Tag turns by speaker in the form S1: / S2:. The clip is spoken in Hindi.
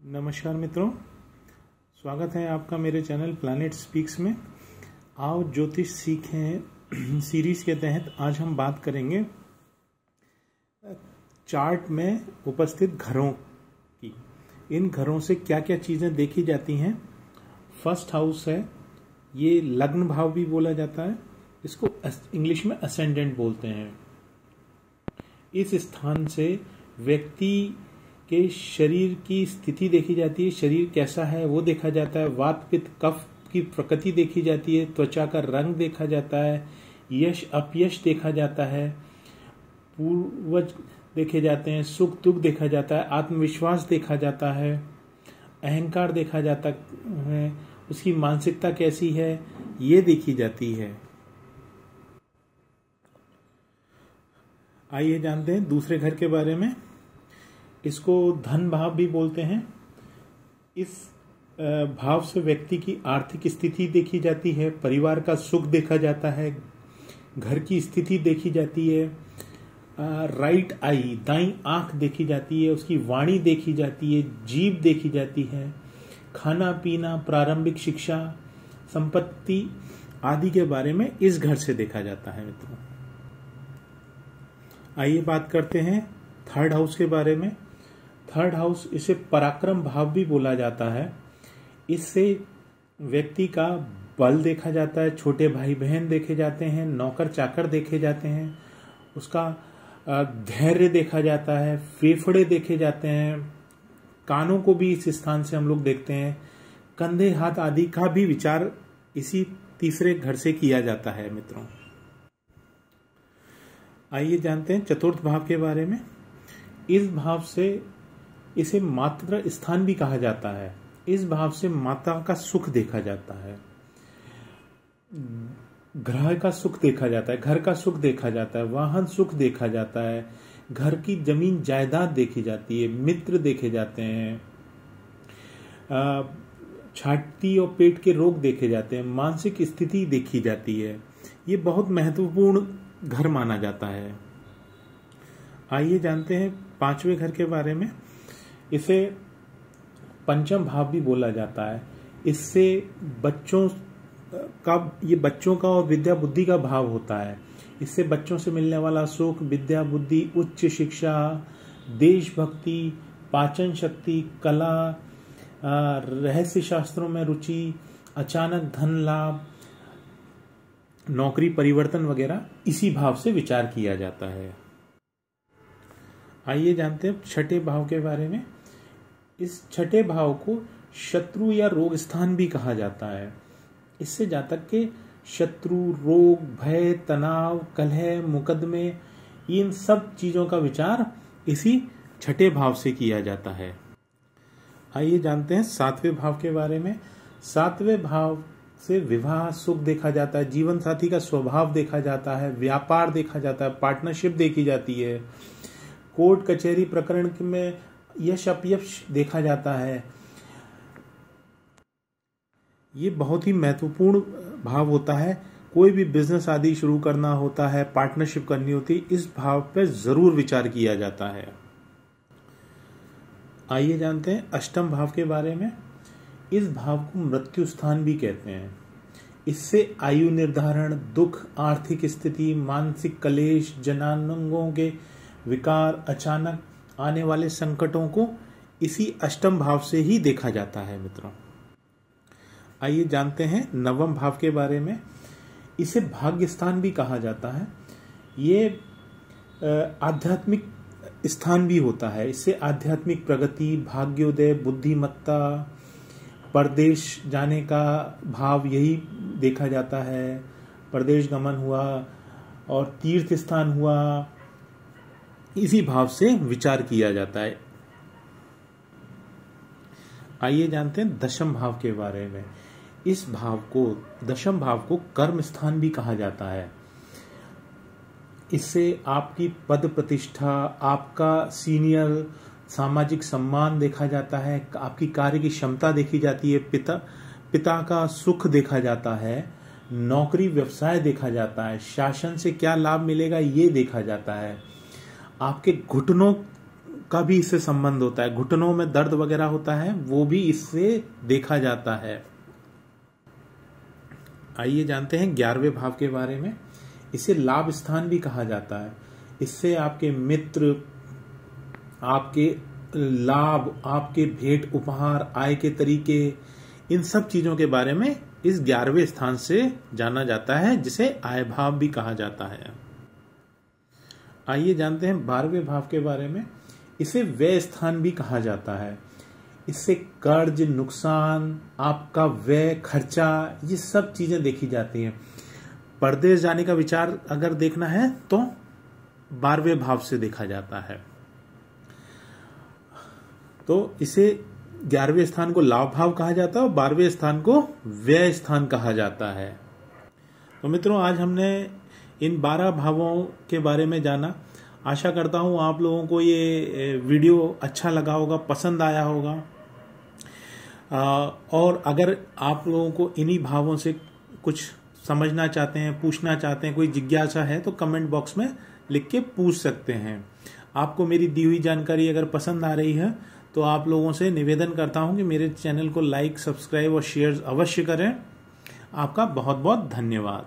S1: नमस्कार मित्रों, स्वागत है आपका मेरे चैनल प्लैनेट स्पीक्स में। आओ ज्योतिष सीखें सीरीज के तहत आज हम बात करेंगे चार्ट में उपस्थित घरों की। इन घरों से क्या क्या चीज़ें देखी जाती हैं। फर्स्ट हाउस है, ये लग्न भाव भी बोला जाता है, इसको इंग्लिश में असेंडेंट बोलते हैं। इस स्थान से व्यक्ति के शरीर की स्थिति देखी जाती है, शरीर कैसा है वो देखा जाता है, वात पित्त कफ की प्रकृति देखी जाती है, त्वचा का रंग देखा जाता है, यश अपयश देखा जाता है, पूर्वज देखे जाते हैं, सुख दुख देखा जाता है, आत्मविश्वास देखा जाता है, अहंकार देखा जाता है, उसकी मानसिकता कैसी है ये देखी जाती है। आइए जानते हैं दूसरे घर के बारे में। इसको धन भाव भी बोलते हैं। इस भाव से व्यक्ति की आर्थिक स्थिति देखी जाती है, परिवार का सुख देखा जाता है, घर की स्थिति देखी जाती है, राइट आई दाईं आंख देखी जाती है, उसकी वाणी देखी जाती है, जीभ देखी जाती है, खाना पीना, प्रारंभिक शिक्षा, संपत्ति आदि के बारे में इस घर से देखा जाता है मित्रों। आइए बात करते हैं थर्ड हाउस के बारे में। थर्ड हाउस, इसे पराक्रम भाव भी बोला जाता है। इससे व्यक्ति का बल देखा जाता है, छोटे भाई बहन देखे जाते हैं, नौकर चाकर देखे जाते हैं, उसका धैर्य देखा जाता है, फेफड़े देखे जाते हैं, कानों को भी इस स्थान से हम लोग देखते हैं, कंधे हाथ आदि का भी विचार इसी तीसरे घर से किया जाता है मित्रों। आइए जानते हैं चतुर्थ भाव के बारे में। इस भाव से इसे मातृ स्थान भी कहा जाता है। इस भाव से माता का सुख देखा जाता है, ग्रह का सुख देखा जाता है, घर का सुख देखा जाता है, वाहन सुख देखा जाता है, घर की जमीन जायदाद देखी जाती है, मित्र देखे जाते हैं, छाती और पेट के रोग देखे जाते हैं, मानसिक स्थिति देखी जाती है। ये बहुत महत्वपूर्ण घर माना जाता है। आइए जानते हैं पांचवें घर के बारे में। इसे पंचम भाव भी बोला जाता है। इससे बच्चों का और विद्या बुद्धि का भाव होता है। इससे बच्चों से मिलने वाला सुख, विद्या बुद्धि, उच्च शिक्षा, देशभक्ति, पाचन शक्ति, कला, रहस्य शास्त्रों में रुचि, अचानक धन लाभ, नौकरी परिवर्तन वगैरह इसी भाव से विचार किया जाता है। आइए जानते हैं छठे भाव के बारे में। इस छठे भाव को शत्रु या रोग स्थान भी कहा जाता है। इससे जातक के शत्रु, रोग, भय, तनाव, कलह, मुकदमे, इन सब चीजों का विचार इसी छठे भाव से किया जाता है। आइए जानते हैं सातवें भाव के बारे में। सातवें भाव से विवाह सुख देखा जाता है, जीवन साथी का स्वभाव देखा जाता है, व्यापार देखा जाता है, पार्टनरशिप देखी जाती है, कोर्ट कचहरी प्रकरण में यश अपयश देखा जाता है। ये बहुत ही महत्वपूर्ण भाव होता है। कोई भी बिजनेस आदि शुरू करना होता है, पार्टनरशिप करनी होती है, इस भाव पर जरूर विचार किया जाता है। आइए जानते हैं अष्टम भाव के बारे में। इस भाव को मृत्यु स्थान भी कहते हैं। इससे आयु निर्धारण, दुख, आर्थिक स्थिति, मानसिक कलेश, जनांगों के विकार, अचानक आने वाले संकटों को इसी अष्टम भाव से ही देखा जाता है मित्रों। आइए जानते हैं नवम भाव के बारे में। इसे भाग्य स्थान भी कहा जाता है। ये आध्यात्मिक स्थान भी होता है। इससे आध्यात्मिक प्रगति, भाग्योदय, बुद्धिमत्ता, परदेश जाने का भाव यही देखा जाता है। परदेश गमन हुआ और तीर्थ स्थान हुआ, इसी भाव से विचार किया जाता है। आइए जानते हैं दशम भाव के बारे में। इस भाव को, दशम भाव को कर्म स्थान भी कहा जाता है। इससे आपकी पद प्रतिष्ठा, आपका सीनियर, सामाजिक सम्मान देखा जाता है, आपकी कार्य की क्षमता देखी जाती है, पिता का सुख देखा जाता है, नौकरी व्यवसाय देखा जाता है, शासन से क्या लाभ मिलेगा ये देखा जाता है, आपके घुटनों का भी इससे संबंध होता है। घुटनों में दर्द वगैरह होता है वो भी इससे देखा जाता है। आइए जानते हैं 11वें भाव के बारे में। इसे लाभ स्थान भी कहा जाता है। इससे आपके मित्र, आपके लाभ, आपके भेंट उपहार, आय के तरीके, इन सब चीजों के बारे में इस 11वें स्थान से जाना जाता है, जिसे आय भाव भी कहा जाता है। आइए जानते हैं 12वें भाव के बारे में। इसे व्यय स्थान भी कहा जाता है। इससे कर्ज, नुकसान, आपका व्यय, खर्चा, ये सब चीजें देखी जाती हैं। परदेश जाने का विचार अगर देखना है तो 12वें भाव से देखा जाता है। तो इसे 11वें स्थान को लाभ भाव कहा जाता है और 12वें स्थान को व्यय स्थान कहा जाता है। तो मित्रों, आज हमने इन 12 भावों के बारे में जाना। आशा करता हूं आप लोगों को ये वीडियो अच्छा लगा होगा, पसंद आया होगा। और अगर आप लोगों को इन्हीं भावों से कुछ समझना चाहते हैं, पूछना चाहते हैं, कोई जिज्ञासा है तो कमेंट बॉक्स में लिख के पूछ सकते हैं। आपको मेरी दी हुई जानकारी अगर पसंद आ रही है तो आप लोगों से निवेदन करता हूं कि मेरे चैनल को लाइक, सब्सक्राइब और शेयर अवश्य करें। आपका बहुत बहुत धन्यवाद।